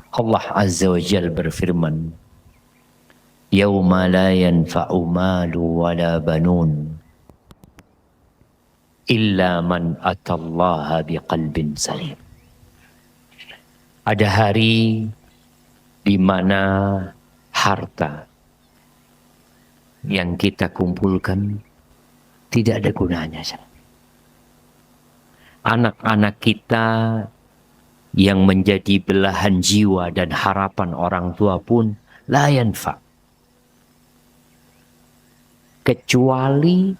Allah Azza wa Jal berfirman, Yawma la yanfa'u malu wala banun illa man atallaha biqalbin salim. Ada hari di mana harta yang kita kumpulkan tidak ada gunanya. Anak-anak kita yang menjadi belahan jiwa dan harapan orang tua pun la yanfa', kecuali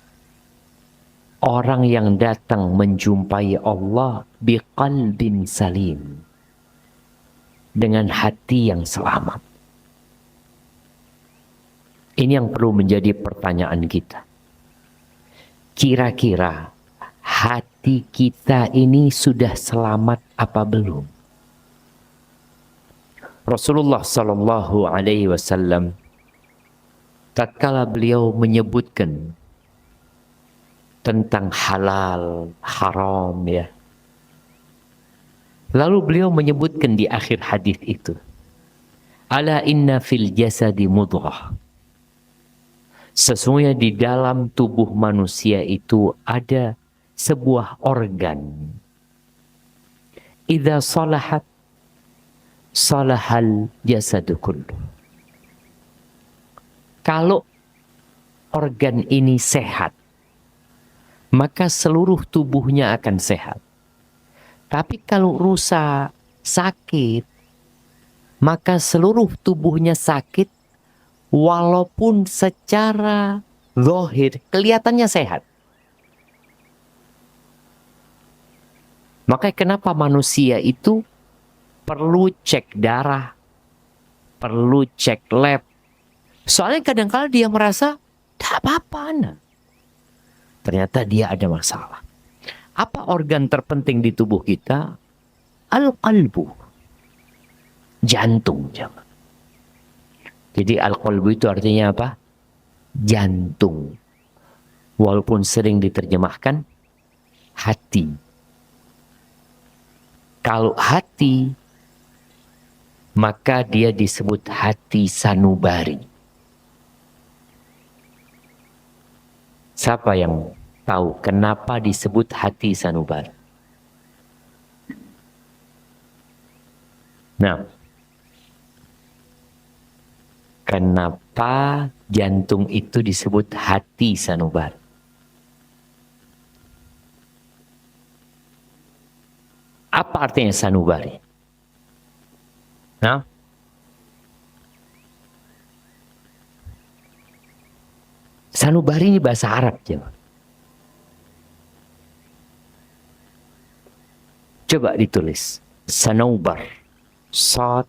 orang yang datang menjumpai Allah biqalbin salim, dengan hati yang selamat. Ini yang perlu menjadi pertanyaan kita. Kira-kira hati kita ini sudah selamat apa belum? Rasulullah Sallallahu Alaihi Wasallam tatkala beliau menyebutkan tentang halal, haram, ya. Lalu beliau menyebutkan di akhir hadis itu, ala inna fil jasadi mudghah. Sesungguhnya di dalam tubuh manusia itu ada sebuah organ. Idza salahat salahal jasadu kullu. Kalau organ ini sehat, maka seluruh tubuhnya akan sehat. Tapi kalau rusak, sakit, maka seluruh tubuhnya sakit, walaupun secara zahir kelihatannya sehat. Makanya kenapa manusia itu perlu cek darah, perlu cek lab. Soalnya kadang-kadang dia merasa tak apa-apa, nah. Ternyata dia ada masalah. Apa organ terpenting di tubuh kita? Al-qalbu. Jantung. Jadi al-qalbu itu artinya apa? Jantung. Walaupun sering diterjemahkan hati. Kalau hati, maka dia disebut hati sanubari. Siapa yang tahu kenapa disebut hati sanubari? Nah, kenapa jantung itu disebut hati sanubari? Apa artinya sanubari? Nah, sanubari ini bahasa Arab, coba. Coba ditulis. Sanubar. Sad,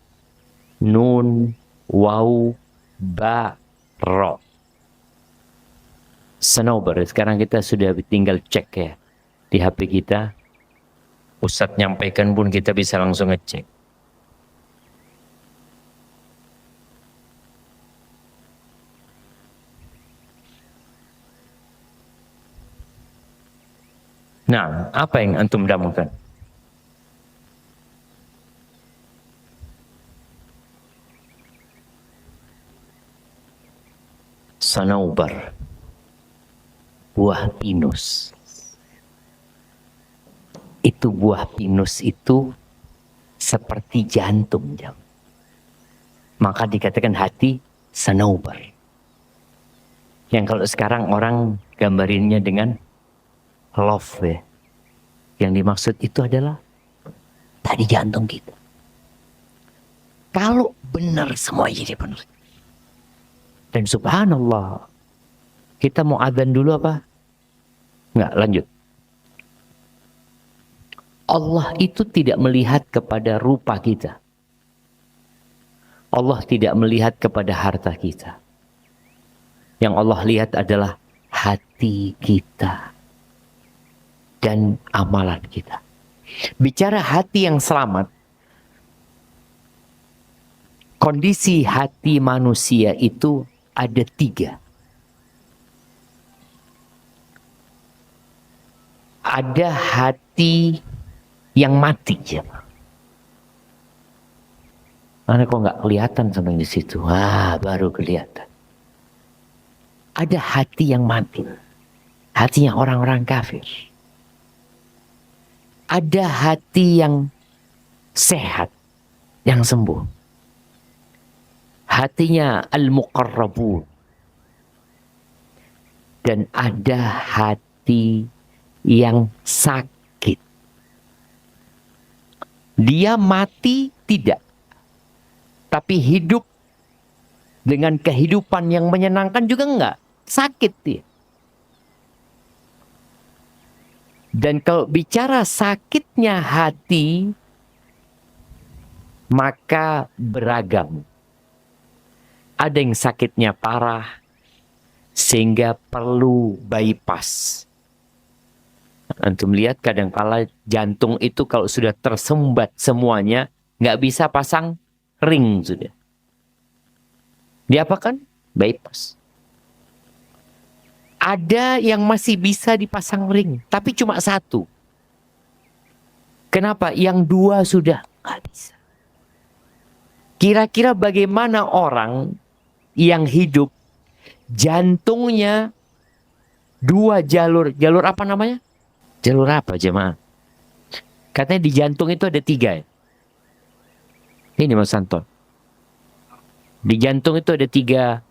nun, waw, ba, ro. Sanubar. Sekarang kita sudah tinggal cek ya di HP kita. Ustadz nyampaikan pun kita bisa langsung ngecek. Nah, apa yang antum damungkan? Sanaubar, buah pinus. Itu buah pinus itu seperti jantung, jam. Maka dikatakan hati sanaubar. Yang kalau sekarang orang gambarinnya dengan love, ya. Yang dimaksud itu adalah tadi jantung kita. Kalau benar semua jadi benar. Dan subhanallah, kita mau adzan dulu apa? Enggak, lanjut. Allah itu tidak melihat kepada rupa kita. Allah tidak melihat kepada harta kita. Yang Allah lihat adalah hati kita dan amalan kita. Bicara hati yang selamat, kondisi hati manusia itu ada 3. Ada hati yang mati. Mana kok nggak kelihatan sampai di situ? Wah, baru kelihatan. Ada hati yang mati. Hatinya orang-orang kafir. Ada hati yang sehat, yang sembuh. Hatinya al-muqarrabun. Dan ada hati yang sakit. Dia mati tidak, tapi hidup dengan kehidupan yang menyenangkan juga enggak. Sakit dia. Dan kalau bicara sakitnya hati, maka beragam. Ada yang sakitnya parah, sehingga perlu bypass. Antum lihat kadang-kala jantung itu kalau sudah tersumbat semuanya, nggak bisa pasang ring sudah. Diapakan? Bypass. Ada yang masih bisa dipasang ring, tapi cuma satu. Kenapa? Yang dua sudah nggak bisa. Kira-kira bagaimana orang yang hidup jantungnya dua jalur. Jalur apa namanya? Jalur apa jemaah? Katanya di jantung itu ada 3 ya? Ini Mas Anton. Di jantung itu ada 3.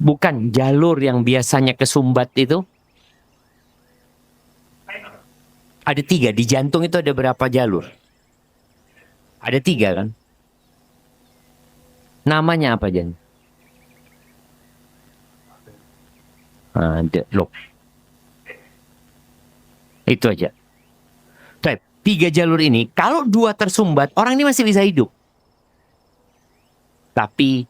Bukan jalur yang biasanya kesumbat itu. Ada 3. Di jantung itu ada berapa jalur? Ada 3 kan? Namanya apa Jan? Ada loh. Itu aja. 3 jalur ini, kalau 2 tersumbat, orang ini masih bisa hidup. Tapi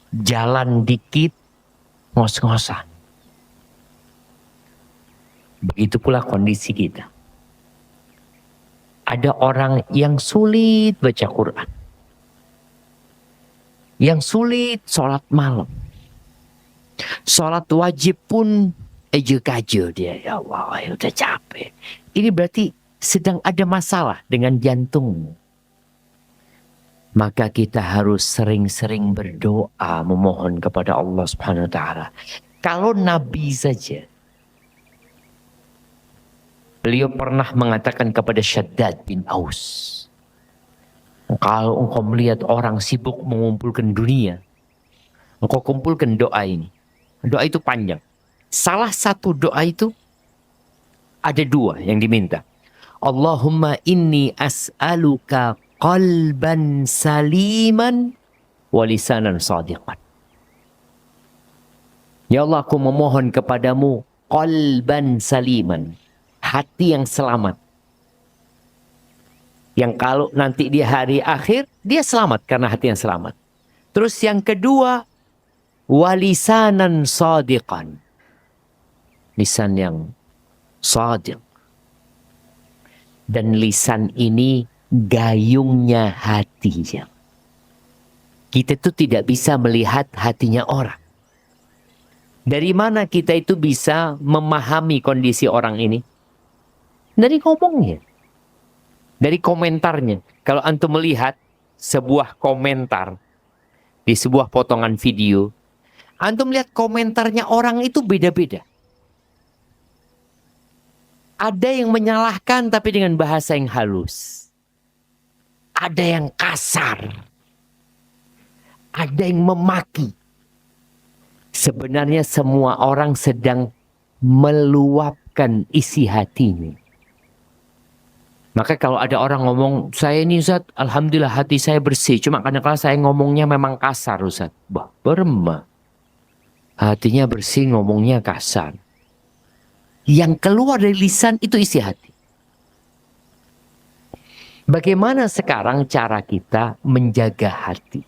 jalan dikit, ngos-ngosan. Begitu pula kondisi kita. Ada orang yang sulit baca Quran. Yang sulit sholat malam. Sholat wajib pun eje-kaje dia. Ya Allah, udah capek. Ini berarti sedang ada masalah dengan jantung. Maka kita harus sering-sering berdoa memohon kepada Allah Subhanahu wa taala. Kalau Nabi saja, beliau pernah mengatakan kepada Syaddad bin Aus, kalau engkau melihat orang sibuk mengumpulkan dunia, engkau kumpulkan doa ini. Doa itu panjang. Salah satu doa itu ada 2 yang diminta. Allahumma inni as'aluka qalban saliman wa lisanan sadiqan. Ya Allah, aku memohon kepadamu qalban saliman, hati yang selamat. Yang kalau nanti di hari akhir, dia selamat karena hati yang selamat. Terus yang kedua, walisanan sadiqan. Lisan yang sadiq. Dan lisan ini gayungnya hatinya. Kita tuh tidak bisa melihat hatinya orang. Dari mana kita itu bisa memahami kondisi orang ini? Dari ngomongnya. Dari komentarnya. Kalau antum melihat sebuah komentar di sebuah potongan video, antum lihat komentarnya orang itu beda-beda. Ada yang menyalahkan tapi dengan bahasa yang halus. Ada yang kasar. Ada yang memaki. Sebenarnya semua orang sedang meluapkan isi hatinya. Maka kalau ada orang ngomong, saya ini Ustaz, alhamdulillah hati saya bersih. Cuma kadang-kadang saya ngomongnya memang kasar Ustaz. Bah, berma. Hatinya bersih, ngomongnya kasar. Yang keluar dari lisan itu isi hati. Bagaimana sekarang cara kita menjaga hati?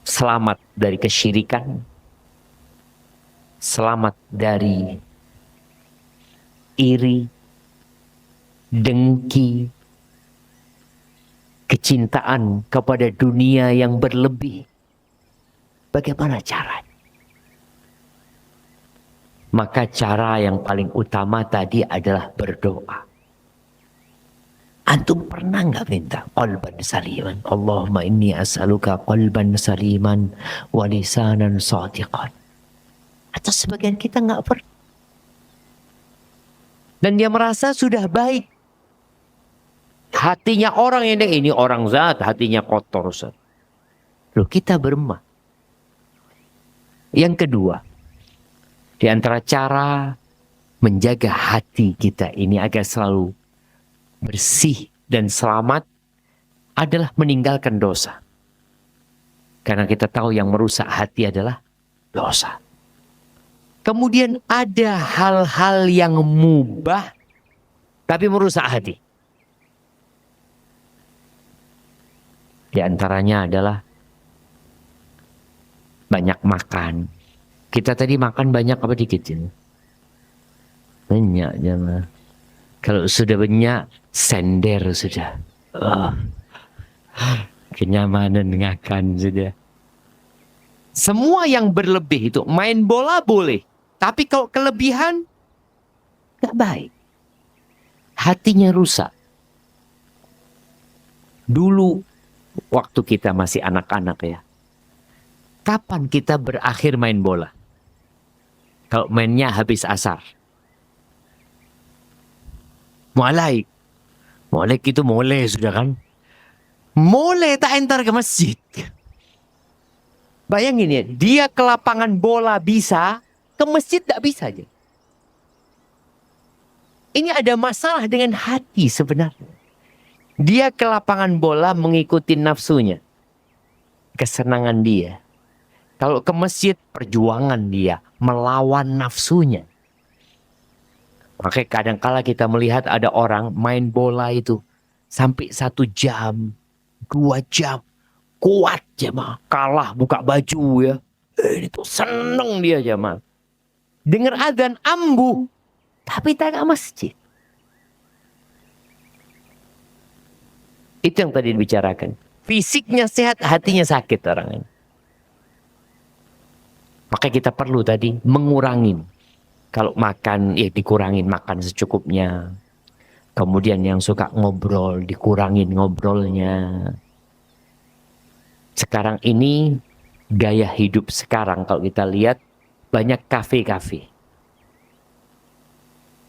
Selamat dari kesyirikan. Selamat dari iri, dengki, kecintaan kepada dunia yang berlebih. Bagaimana caranya? Maka cara yang paling utama tadi adalah berdoa. Antum pernah nggak minta qalban saliman? Allahumma inni as'aluka qalban saliman wa lisanan shadiqan. Atau sebagian kita nggak pernah. Dan dia merasa sudah baik. Hatinya orang ini orang zat, hatinya kotor. Loh, kita beremah. Yang kedua, di antara cara menjaga hati kita ini agar selalu bersih dan selamat adalah meninggalkan dosa. Karena kita tahu yang merusak hati adalah dosa. Kemudian ada hal-hal yang mubah tapi merusak hati. Di antaranya adalah banyak makan. Kita tadi makan banyak apa dikit ini? Banyak jangan. Kalau sudah banyak, sender sudah. Kenyamanan ngakan sudah. Semua yang berlebih itu, main bola boleh. Tapi kalau kelebihan, gak baik. Hatinya rusak. Dulu, waktu kita masih anak-anak ya. Kapan kita berakhir main bola? Kalau mainnya habis asar. Mulai itu mulai sudah kan. Mulai tak entar ke masjid. Bayangin ya, dia ke lapangan bola bisa, ke masjid tak bisa aja. Ini ada masalah dengan hati sebenarnya. Dia ke lapangan bola mengikuti nafsunya. Kesenangan dia. Kalau ke masjid, perjuangan dia. Melawan nafsunya. Makanya kadang-kala kita melihat ada orang main bola itu sampai 1 jam, 2 jam. Kuat jemaah. Kalah buka baju ya. Itu seneng dia jemaah. Dengar adzan ambuh. Tapi tak ke masjid. Itu yang tadi dibicarakan. Fisiknya sehat, hatinya sakit orang ini. Maka kita perlu tadi mengurangin. Kalau makan, ya dikurangin makan secukupnya. Kemudian yang suka ngobrol, dikurangin ngobrolnya. Sekarang ini, gaya hidup sekarang kalau kita lihat, banyak kafe-kafe.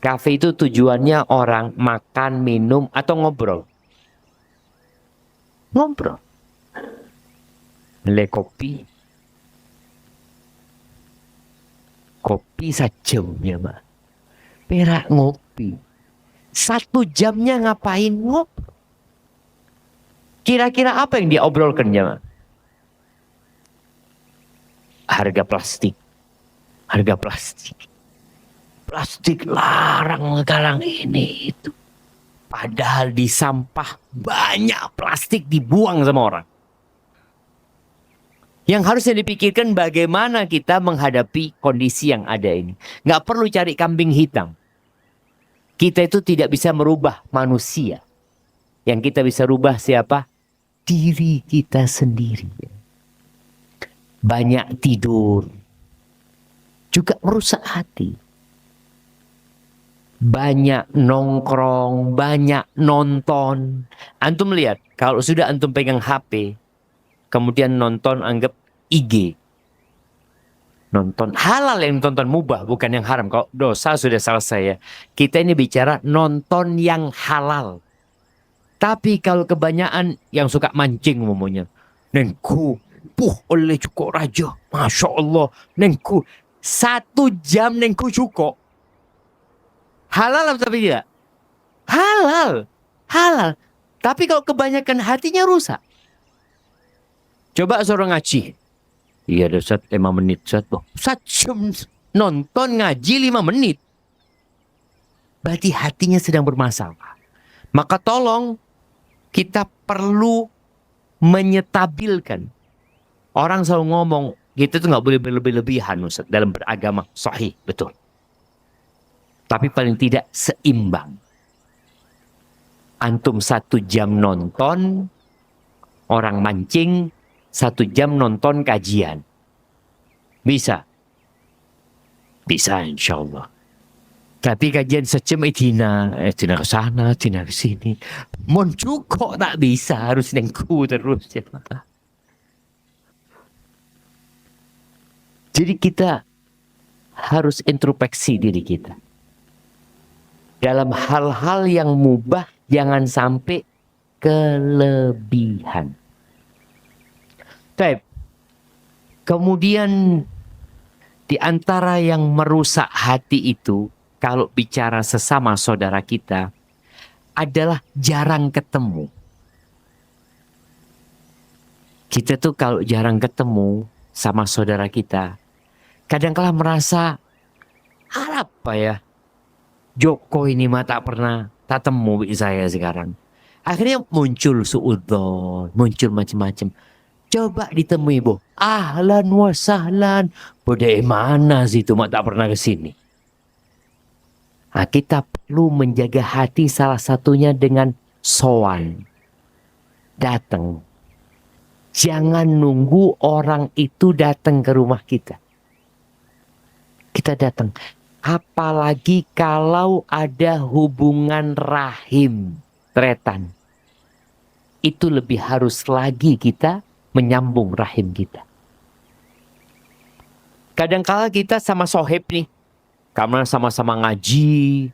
Kafe itu tujuannya orang makan, minum, atau ngobrol. Ngobrol. Beli kopi. Kopi sejam ya Mbak. Perak ngopi. 1 jamnya ngapain ngobrol? Kira-kira apa yang dia obrolkan ya Mbak? Harga plastik. Harga plastik. Plastik larang sekarang ini itu. Padahal di sampah banyak plastik dibuang sama orang. Yang harusnya dipikirkan bagaimana kita menghadapi kondisi yang ada ini. Nggak perlu cari kambing hitam. Kita itu tidak bisa merubah manusia. Yang kita bisa rubah siapa? Diri kita sendiri. Banyak tidur. Juga merusak hati. Banyak nongkrong, banyak nonton. Antum lihat, kalau sudah antum pegang HP, kemudian nonton anggap IG. Nonton halal yang tonton mubah, bukan yang haram. Kalau dosa sudah selesai ya. Kita ini bicara nonton yang halal. Tapi kalau kebanyakan yang suka mancing umumnya. Nengku, oleh cukup raja. Masya Allah. Nengku, 1 jam nengku cukup. Halal atau tidak? Halal. Halal. Tapi kalau kebanyakan hatinya rusak. Coba seorang ngaji. Iya ada 5 menit. 1 jam nonton ngaji 5 menit. Berarti hatinya sedang bermasalah. Maka tolong kita perlu menyetabilkan. Orang selalu ngomong, kita tuh nggak boleh berlebih-lebihan Ustaz, dalam beragama. Sahih, betul. Tapi paling tidak seimbang. Antum 1 jam nonton, orang mancing, 1 jam nonton kajian. Bisa. Bisa insya Allah. Tapi kajian secem tina ke sana, tina ke sini. Mon kok tak bisa, harus nengku terus. Jadi kita harus introspeksi diri kita. Dalam hal-hal yang mubah, jangan sampai kelebihan. Baik. Kemudian di antara yang merusak hati itu, kalau bicara sesama saudara kita, adalah jarang ketemu. Kita tuh kalau jarang ketemu sama saudara kita, kadang-kala merasa, apa ya, Joko ini mah tak pernah, tak temu saya sekarang. Akhirnya muncul suudzon, muncul macam-macam. Coba ditemui, Bu. Ahlan wa sahlan. Bodai mana sih itu, mak tak pernah ke sini. Nah, kita perlu menjaga hati salah satunya dengan sowan. Datang. Jangan nunggu orang itu datang ke rumah kita. Kita datang. Apalagi kalau ada hubungan rahim, tretan. Itu lebih harus lagi kita menyambung rahim kita. Kadangkala kita sama sohib nih. Karena sama-sama ngaji.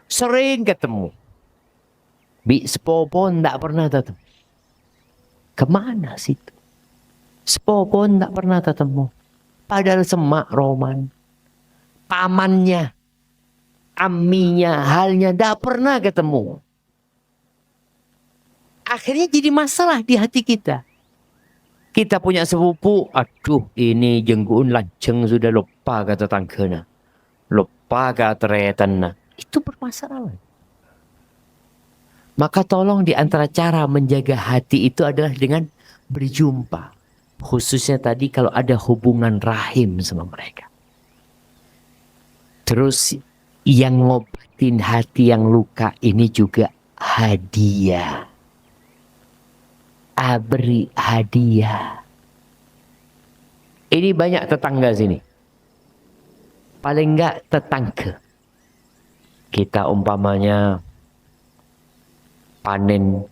Sering ketemu. Bi sepopon tak pernah datang. Kemana situ? Sepopon tak pernah ketemu. Padahal semak Roman. Pamannya. Amminya. Halnya tak pernah ketemu. Akhirnya jadi masalah di hati kita. Kita punya sepupu. Aduh, ini jenggun lanceng sudah lupa kata tangkena. Lupa kata retana. Itu bermasalah. Maka tolong di antara cara menjaga hati itu adalah dengan berjumpa. Khususnya tadi kalau ada hubungan rahim sama mereka. Terus yang ngobatin hati yang luka ini juga hadiah. Beri hadiah. Ini banyak tetangga sini. Paling enggak tetangga. Kita umpamanya panen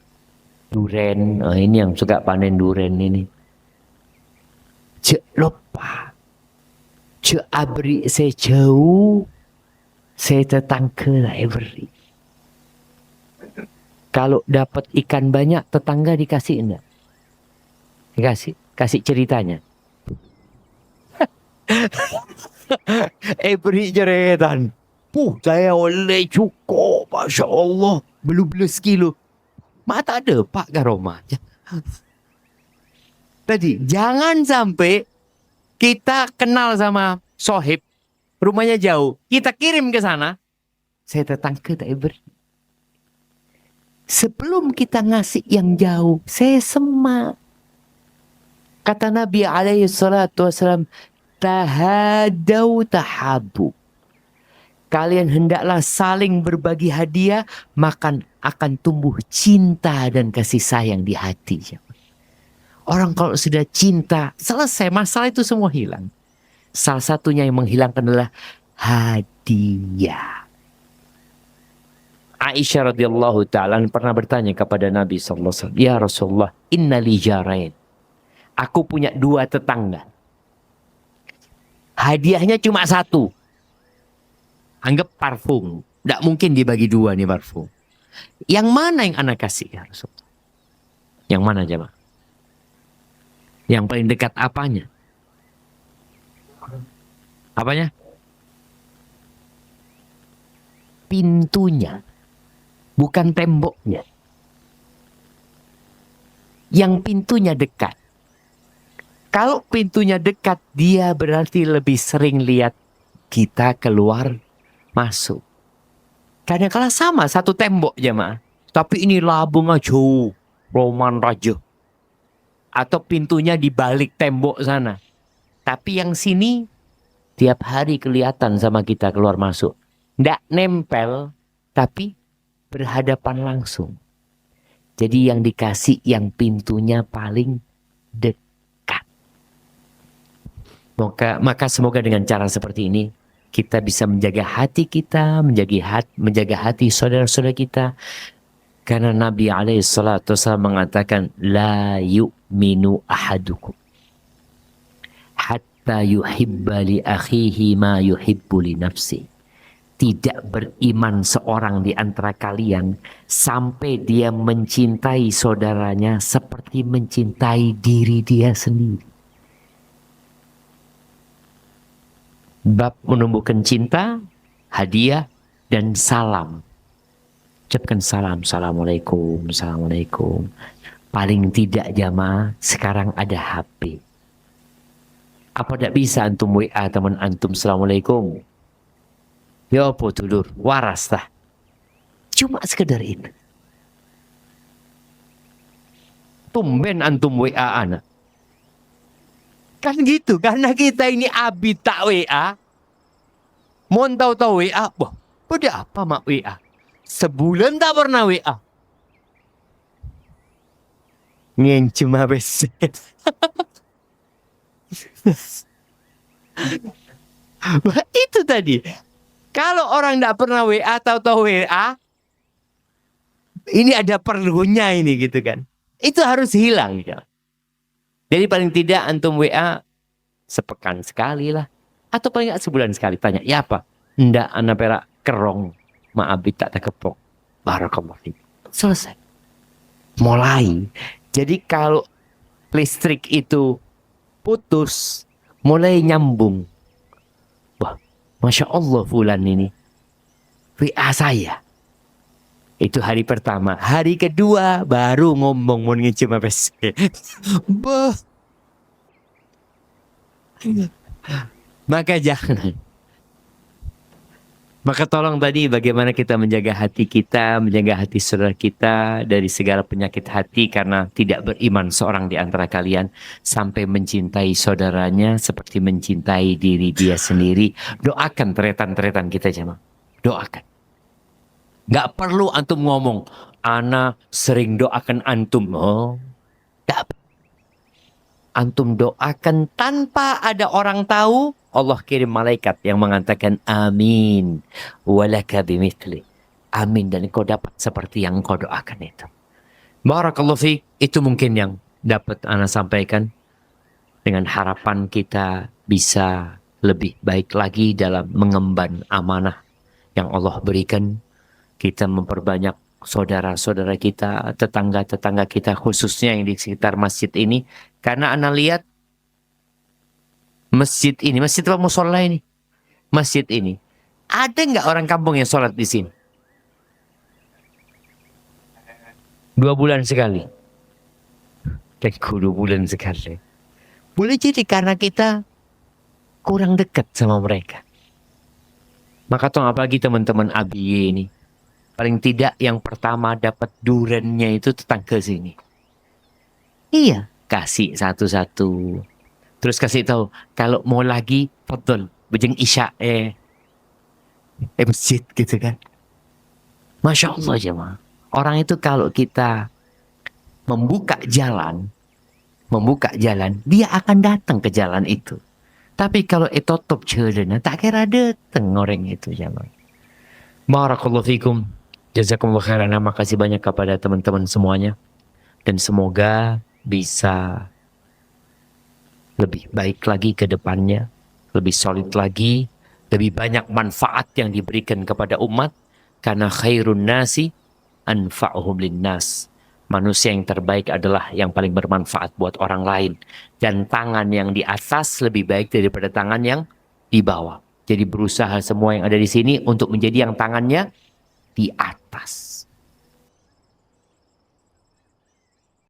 duren. Ini yang suka panen duren ini. Cek lupa. Cek abri saya jauh. Saya tetangga lah beri. Kalau dapat ikan banyak, tetangga dikasih enggak? Kasih ceritanya. Beri ceretan. Saya oleh cukup, Masya Allah. Belum sekilo. Mak tak ada Pak Garoma. Tadi, jangan sampai kita kenal sama sohib. Rumahnya jauh. Kita kirim ke sana. Saya tetangga tak beri. Sebelum kita ngasih yang jauh, saya semak. Kata Nabi alaihi salatu wassalam, tahadau tahabu. Kalian hendaklah saling berbagi hadiah, maka akan tumbuh cinta dan kasih sayang di hati. Orang kalau sudah cinta, selesai masalah itu semua hilang. Salah satunya yang menghilangkan adalah hadiah. Aisyah radhiyallahu ta'ala pernah bertanya kepada Nabi SAW. Ya Rasulullah, inna li jarain. Aku punya 2 tetangga. Hadiahnya cuma 1. Anggap parfum. Tidak mungkin dibagi 2 nih parfum. Yang mana yang anak kasih ya Rasulullah? Yang mana jemaah? Yang paling dekat apanya? Apanya? Pintunya. Bukan temboknya. Yang pintunya dekat. Kalau pintunya dekat, dia berarti lebih sering lihat kita keluar masuk. Kadang-kala sama, satu tembok jemaah. Tapi ini labung aja, Roman Raja. Atau pintunya di balik tembok sana. Tapi yang sini, tiap hari kelihatan sama kita keluar masuk. Nggak nempel, tapi berhadapan langsung. Jadi yang dikasih yang pintunya paling dekat. Maka semoga dengan cara seperti ini kita bisa menjaga hati kita, menjaga hati saudara-saudara kita. Karena Nabi SAW mengatakan, la yu'minu ahadukum hatta yuhibba li akhihi ma yuhibbu li nafsi. Tidak beriman seorang di antara kalian sampai dia mencintai saudaranya seperti mencintai diri dia sendiri. Bab menumbuhkan cinta, hadiah, dan salam. Ucapkan salam, assalamualaikum, assalamualaikum. Paling tidak jamaah, sekarang ada HP. Apa tidak bisa antum WA teman antum, assalamualaikum? Ya apa dulur, waras lah. Cuma sekedar itu. Tumben antum WA anak. Kan gitu, karena kita ini abid tak WA. Mau tahu WA, wah, pada apa mak WA? Sebulan tak pernah WA. Ngencem habis. Itu tadi. Kalau orang tidak pernah WA, tahu-tahu WA, ini ada perlunya ini gitu kan. Itu harus hilang. Ya. Jadi paling tidak antum WA sepekan sekali lah. Atau paling nggak sebulan sekali. Tanya, ya apa? Ndak anak perak kerong. Maabit tak terkepok. Barakallah. Selesai. Mulai. Jadi kalau listrik itu putus, mulai nyambung. Wah, Masya Allah fulan ini. WA saya. Itu hari pertama. Hari kedua baru ngomong mau ngecem apa sih. Bah. Maka jangan. Maka tolong tadi bagaimana kita menjaga hati kita, menjaga hati saudara kita dari segala penyakit hati karena tidak beriman seorang di antara kalian sampai mencintai saudaranya seperti mencintai diri dia sendiri. Doakan teretan-teretan kita jemaah. Doakan. Gak perlu antum ngomong, ana sering doakan antum. Oh, gak. Antum doakan tanpa ada orang tahu. Allah kirim malaikat yang mengatakan amin walaka bimithli. Amin dan kau dapat seperti yang kau doakan itu. Barakallahu fiik. Itu mungkin yang dapat ana sampaikan dengan harapan kita bisa lebih baik lagi dalam mengemban amanah yang Allah berikan. Kita memperbanyak saudara-saudara kita, tetangga-tetangga kita khususnya yang di sekitar masjid ini. Karena ana lihat masjid ini, masjid apa musola ini? Masjid ini. Ada nggak orang kampung yang sholat di sini? 2 bulan sekali. Teku 2 bulan sekali. Boleh jadi karena kita kurang dekat sama mereka. Maka toh apalagi teman-teman ABY ini. Paling tidak yang pertama dapat durennya itu tetangga sini. Iya, kasih satu-satu. Terus kasih tahu kalau mau lagi fadhol bejeng isya masjid gitu kan. Masya Allah jemaah. Orang itu kalau kita membuka jalan, dia akan datang ke jalan itu. Tapi kalau top jalan, tak kira datang orang itu jemaah. Barakallahu fikum. Jazakumullah khairan. Terima kasih banyak kepada teman-teman semuanya. Dan semoga bisa lebih baik lagi ke depannya, lebih solid lagi, lebih banyak manfaat yang diberikan kepada umat. Karena khairun nasi anfa'uhum linnas. Manusia yang terbaik adalah yang paling bermanfaat buat orang lain. Dan tangan yang di atas lebih baik daripada tangan yang di bawah. Jadi berusaha semua yang ada di sini untuk menjadi yang tangannya di atas.